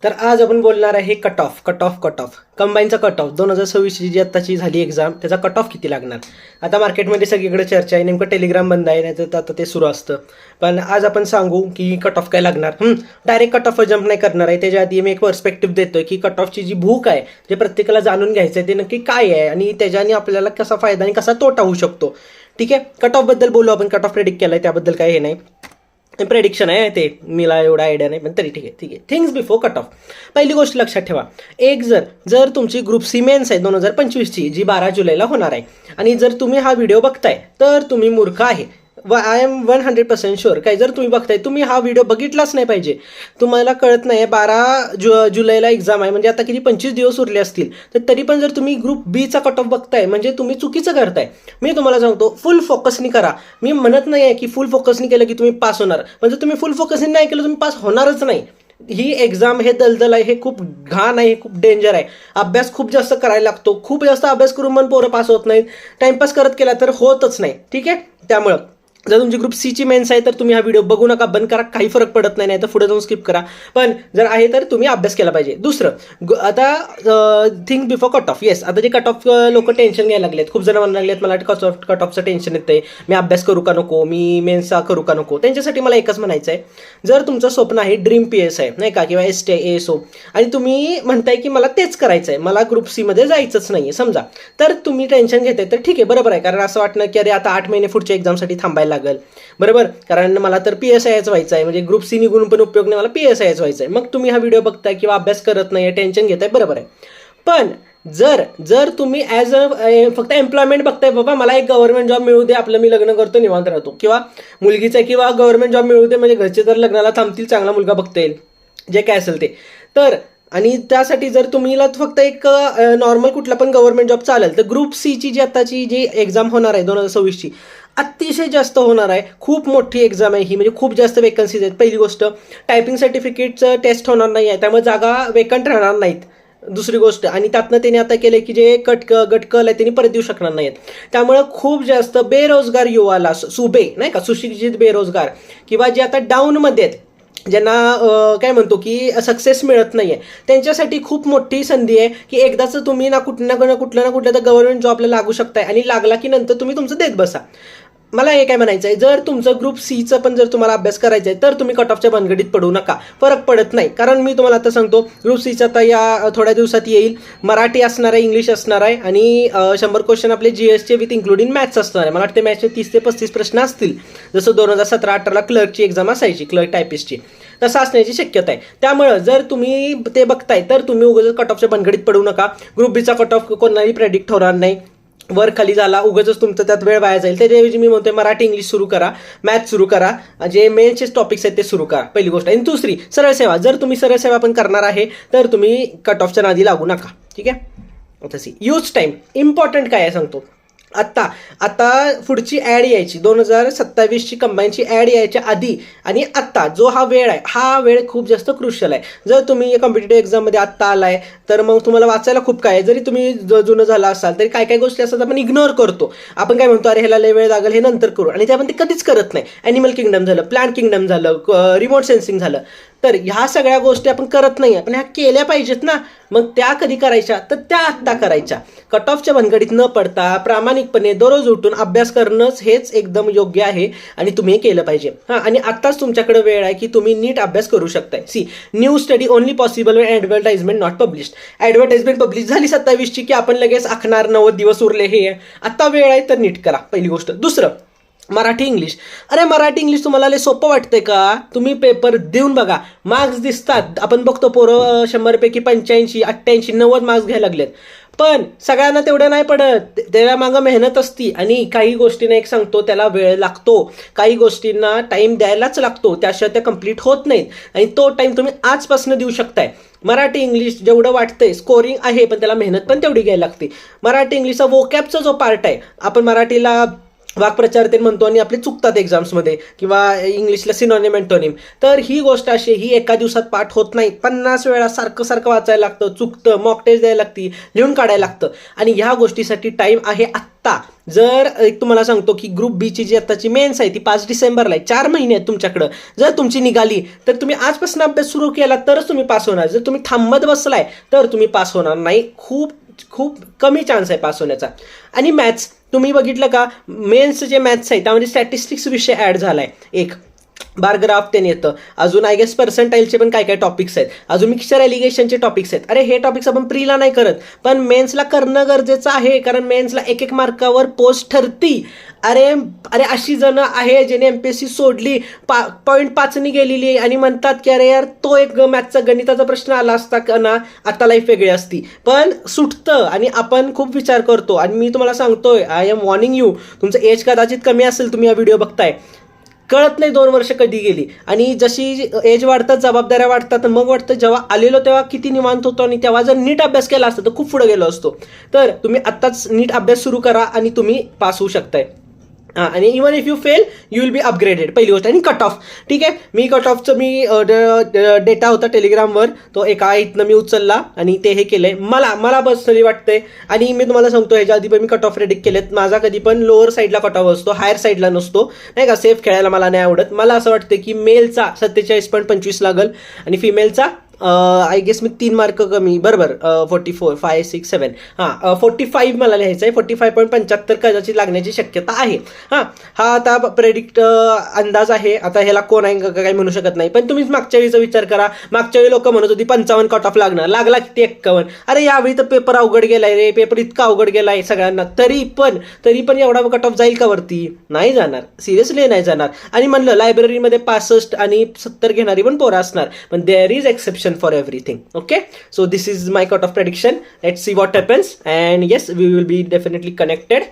तर आज आपण बोलणार आहे कट ऑफ कंबाईनचा कट ऑफ 2026 जी आत्ताची झाली एक्झाम त्याचा कट ऑफ किती लागणार. आता मार्केटमध्ये सगळीकडे चर्चा आहे, नेमकं टेलिग्राम बंद आहे, नाही तर आता ते सुरू असतं. पण आज आपण सांगू की कट ऑफ काय लागणार. डायरेक्ट कट ऑफ जम्प नाही करणार आहे. त्याच्या आधी मी एक पर्स्पेक्टिव्ह देतोय की कट ऑफची जी भूक आहे, जे प्रत्येकाला जाणून घ्यायचं आहे ते नक्की काय आहे आणि त्याच्याने आपल्याला कसा फायदा आणि कसा तोटा होऊ शकतो. ठीक आहे, कट ऑफ बद्दल बोलू आपण. कट ऑफ प्रेडिक्ट केलाय त्याबद्दल काही हे नाही, प्रेडिक्शन आहे ते, मला एवढा आयडिया नाही, पण तरी ठीक आहे. Things before cut off. पहिली गोष्ट लक्षात ठेवा, एक जर तुमची ग्रुप सी मेन्स आहे 2025ची, जी 12 जुलैला होणार आहे, आणि जर तुम्ही हा व्हिडिओ बघताय तर तुम्ही मूर्ख आहे. I am 100% sure. काय जर तुम्ही बघताय, तुम्ही हा व्हिडिओ बघितलाच नाही पाहिजे. तुम्हाला कळत नाही 12 जुलैला एक्झाम आहे, म्हणजे आता किती 25 दिवस उरले असतील, तर तरी पण जर तुम्ही ग्रुप बीचा कट ऑफ बघताय म्हणजे तुम्ही चुकीचं करताय. मी तुम्हाला सांगतो, फुल फोकसनी करा. मी म्हणत नाही आहे की फुल फोकसनी केलं की तुम्ही पास होणार, पण जर तुम्ही फुल फोकसनी नाही केलं तुम्ही पास होणारच नाही. ही एक्झाम हे दलदल आहे, हे खूप घाण आहे, हे खूप डेंजर आहे. अभ्यास खूप जास्त करायला लागतो. खूप जास्त अभ्यास करून पण पोरं पास होत नाहीत. टाइमपास करत केला तर होतच नाही. ठीक आहे, त्यामुळं जर तुमची ग्रुप सीची मेन्स आहे तर तुम्ही हा व्हिडिओ बघू नका, बंद करा, काही फरक पडत नाही, तर पुढे जाऊन स्किप करा. पण जर आहे तर तुम्ही अभ्यास केला पाहिजे. दुसरं, आता think before cut off. Yes, आता जे कट ऑफ लोक टेन्शन घ्यायला लागलेत, खूप जण म्हणायला लागलेत मला कट ऑफचं टेन्शन येतंय, मी अभ्यास करू का नको, मी मेन्सचा करू का नको. त्यांच्यासाठी मला एकच म्हणायचं आहे, जर तुमचं स्वप्न आहे ड्रीम PS आहे नाही का, किंवा ST ASO, आणि तुम्ही म्हणताय की मला तेच करायचं आहे, मला ग्रुप सीमध्ये जायचंच नाही समजा, तर तुम्ही टेन्शन घेताय तर ठीक आहे, बरोबर आहे. कारण असं वाटणं की अरे आता 8 महिने पुढच्या एक्झामसाठी थांबायला लागेल, बरोबर, कारण मला तर PSIच व्हायचं आहे, म्हणजे ग्रुप सी निघून पण उपयोग नाही, मला PSIच व्हायचं आहे. मग तुम्ही हा व्हिडिओ बघताय किंवा अभ्यास करत नाही, टेन्शन घेताय, बरोबर आहे. पण जर तुम्ही फक्त एम्प्लॉयमेंट बघताय, बाबा मला एक गव्हर्नमेंट जॉब मिळू दे, आपलं मी लग्न करतो, निवांत राहतो, किंवा मुलगीचा किंवा गव्हर्नमेंट जॉब मिळू दे, म्हणजे घरचे तर लग्नाला थांबतील, चांगला मुलगा बघता येईल, जे काय असेल ते, तर आणि त्यासाठी जर तुम्हीला फक्त एक नॉर्मल कुठला पण गव्हर्नमेंट जॉब चालेल, तर ग्रुप सीची जी आताची जी एक्झाम होणार आहे 2026ची, अतिशय जास्त होणार आहे. खूप मोठी एक्झाम आहे ही, म्हणजे खूप जास्त वेकन्सीज आहेत. पहिली गोष्ट, टायपिंग सर्टिफिकेटचं टेस्ट होणार नाही आहे, त्यामुळे जागा वेकंट राहणार नाहीत. दुसरी गोष्ट, आणि त्यातनं त्यांनी आता केलं की जे गटकल आहे त्यांनी परत देऊ शकणार नाहीत. त्यामुळं खूप जास्त बेरोजगार युवाला, सुबे नाही का, सुशिक्षित बेरोजगार, किंवा जे आता डाऊनमध्ये आहेत, ज्यांना काय म्हणतो की सक्सेस मिळत नाही आहे, त्यांच्यासाठी खूप मोठी संधी आहे की एकदाच तुम्ही कुठल्या ना कुठल्या तर गव्हर्नमेंट जॉबला लागू शकताय, आणि लागला की नंतर तुम्ही तुमचं देत बसा. मला हे काय म्हणायचं आहे, जर तुमचं ग्रुप सीचं पण जर तुम्हाला अभ्यास करायचा आहे तर तुम्ही कट ऑफच्या भानगडीत पडू नका, फरक पडत नाही. कारण मी तुम्हाला आता सांगतो, ग्रुप सीचं आता या थोड्या दिवसात येईल, मराठी असणार आहे, इंग्लिश असणार आहे, आणि 100 क्वेश्चन आपले GSचे विथ इन्क्लुडिंग मॅथ्स असणार आहे. मला वाटते मॅथ्सचे 30 ते 35 प्रश्न असतील, जसं 2017-18ला क्लर्कची एक्झाम असायची, क्लर्क टायपिस्टची, तसं असण्याची शक्यता आहे. त्यामुळं जर तुम्ही ते बघताय तर तुम्ही उगाच कट ऑफच्या भानगडीत पडू नका. ग्रुप बीचा कट ऑफ कोणालाही प्रेडिक्ट होणार नाही, वर खाली झाला उगाच तुमचं त्यात वेळ वाया जाईल. त्याच्याऐवजी मी म्हणतोय मराठी इंग्लिश सुरू करा, मॅथ्स सुरू करा, जे मेनचे टॉपिक्स आहेत ते सुरू करा, पहिली गोष्ट. आणि दुसरी, सरळ सेवा. जर तुम्ही सरळ सेवा पण करणार आहे तर तुम्ही कट ऑफच्या नादी लागू नका. ठीक आहे, तशी यूज टाईम इम्पॉर्टंट काय आहे सांगतो. आता पुढची ॲड यायची 2027ची कंबाईनची ॲड यायच्या आधी आणि आत्ता जो हा वेळ आहे, हा वेळ खूप जास्त क्रुशियल आहे. जर तुम्ही कॉम्पिटेटिव्ह एक्झाममध्ये आत्ता आलाय तर मग तुम्हाला वाचायला खूप काय आहे. जरी तुम्ही जुनं झाला असाल तरी काय काय गोष्टी असतात आपण इग्नोर करतो. आपण काय म्हणतो, अरे ह्याला लय वेळ लागेल, हे नंतर करू, आणि ते आपण ते कधीच करत नाही. ॲनिमल किंगडम झालं, प्लांट किंगडम झालं, रिमोट सेन्सिंग झालं, तर ह्या सगळ्या गोष्टी आपण करत नाही, पण ह्या केल्या पाहिजेत ना. मग त्या कधी करायच्या, तर त्या आत्ता करायच्या. कट ऑफच्या भानगडीत न पडता प्रामाणिकपणे दररोज उठून अभ्यास करणंच हेच एकदम योग्य आहे, आणि तुम्ही हे केलं पाहिजे. आणि आत्ताच तुमच्याकडे वेळ आहे की तुम्ही नीट अभ्यास करू शकताय. New study only possible Wien advertisement not published. Advertisement publish झाली 27ची की आपण लगेच आखणार 90 दिवस उरले, हे आत्ता वेळ आहे तर नीट करा, पहिली गोष्ट. दुसरं, मराठी इंग्लिश. अरे मराठी इंग्लिश तुम्हाला लय सोपं वाटतंय का? तुम्ही पेपर देऊन बघा, मार्क्स दिसतात. आपण बघतो पोरं 100पैकी 85, 88, 90 मार्क्स घ्यायला लागलेत, पण सगळ्यांना तेवढं नाही पडत. त्याला मागं मेहनत असती, आणि काही गोष्टींना एक सांगतो, त्याला वेळ लागतो, काही गोष्टींना टाईम द्यायलाच लागतो, त्याशिवाय त्या कंप्लीट होत नाहीत, आणि तो टाईम तुम्ही आजपासून देऊ शकताय. मराठी इंग्लिश जेवढं वाटतंय स्कोरिंग आहे, पण त्याला मेहनत पण तेवढी घ्यायला लागते. मराठी इंग्लिशचा वोकॅबचा जो पार्ट आहे, आपण मराठीला वाक्प्रचार ते म्हणतो आणि आपले चुकतात एक्झाम्समध्ये किंवा इंग्लिशला सिनॉनिम अँटोनिम. तर ही गोष्ट अशी ही एका दिवसात पाठ होत नाही. 50 वेळा सारखं सारखं वाचायला लागतं, चुकतं, मॉक टेस्ट द्यायला लागती, लिहून काढायला लागतं. आणि ह्या गोष्टीसाठी टाईम आहे आत्ता. जर एक तुम्हाला सांगतो की ग्रुप बीची जी आत्ताची मेन्स आहे ती 5 डिसेंबरला आहे. 4 महिने आहेत तुमच्याकडं. जर तुमची निघाली तर तुम्ही आजपासून अभ्यास सुरू केला तरच तुम्ही पास होणार. जर तुम्ही थांबत बसलाय तर तुम्ही पास होणार नाही. खूप खूप कमी चान्स आहे पास होण्याचा. आणि मॅथ्स तुम्ही बघितलं का, मेन्स जे मॅथ्स आहे त्यामध्ये स्टॅटिस्टिक्स विषय ॲड झाला आहे. एक बारग्राफ ते येतं. अजून आय गेस पर्सेंटाईलचे पण काय काय टॉपिक्स आहेत. अजून मिक्सचर एलिगेशनचे टॉपिक्स आहेत. अरे हे टॉपिक्स आपण प्रीला नाही करत पण मेन्सला करणं गरजेचं आहे, कारण मेन्सला 1-1 मार्कावर पोस्ट ठरती. अरे अरे अशी जण आहे ज्याने एमपीएससी सोडली, 0.5 गेलेली आणि म्हणतात की अरे यार तो एक मॅथचा गणिताचा प्रश्न आला असता का ना आता लाईफ वेगळी असती. पण सुटतं आणि आपण खूप विचार करतो. आणि मी तुम्हाला सांगतोय, आय एम वॉर्निंग यू, तुमचं एज कदाचित कमी असेल, तुम्ही हा व्हिडिओ बघताय, कळत नाही 2 वर्ष कधी गेली. आणि जशी एज वाढतात, जबाबदाऱ्या वाढतात, मग वाटतं जेव्हा आलेलो तेव्हा किती निवांत होतो आणि तेव्हा जर नीट अभ्यास केला असता तर खूप पुढे गेलो असतो. तर तुम्ही आत्ताच नीट अभ्यास सुरू करा आणि तुम्ही पास होऊ शकताय. आणि even if you fail you will be upgraded. पहिली गोष्ट. आणि कट ऑफ, ठीक आहे, मी कट ऑफचं मी डेटा होता टेलिग्रामवर, तो एका इथनं मी उचलला आणि ते हे केलंय. मला पर्सनली वाटतंय, आणि मी तुम्हाला सांगतो ह्याच्या आधी पण मी कट ऑफ प्रेडिक्ट केलेत. माझा कधी पण लोअर साईडला कट ऑफ असतो, हायर साईडला नसतो, नाही का. सेफ खेळायला मला नाही आवडत. मला असं वाटतं की मेलचा 47.25 लागल आणि फिमेलचा आय गेस मी 3 मार्क कमी, बरोबर, 44, 5, 6, 7, 45 मला लिहायचं आहे. 45.75 कदाचित लागण्याची शक्यता आहे. हा आता प्रेडिक्ट अंदाज आहे. आता ह्याला कोण आहे काही म्हणू शकत नाही. पण तुम्हीच मागच्या वेळीचा विचार करा. मागच्या वेळी लोक म्हणत होती 55 कट ऑफ लागणार, लागला किती 51. अरे यावेळी तर पेपर अवघड गेलाय रे, पेपर इतका अवघड गेलाय सगळ्यांना, तरी पण एवढा कट ऑफ जाईल का वरती? नाही जाणार, सिरियसली नाही जाणार. आणि म्हणलं लायब्ररीमध्ये 65 आणि 70 घेणारी पण पोरं असणार, पण there is exception for everything. Okay, so this is my cut-off prediction. Let's see what happens, and yes, we will be definitely connected.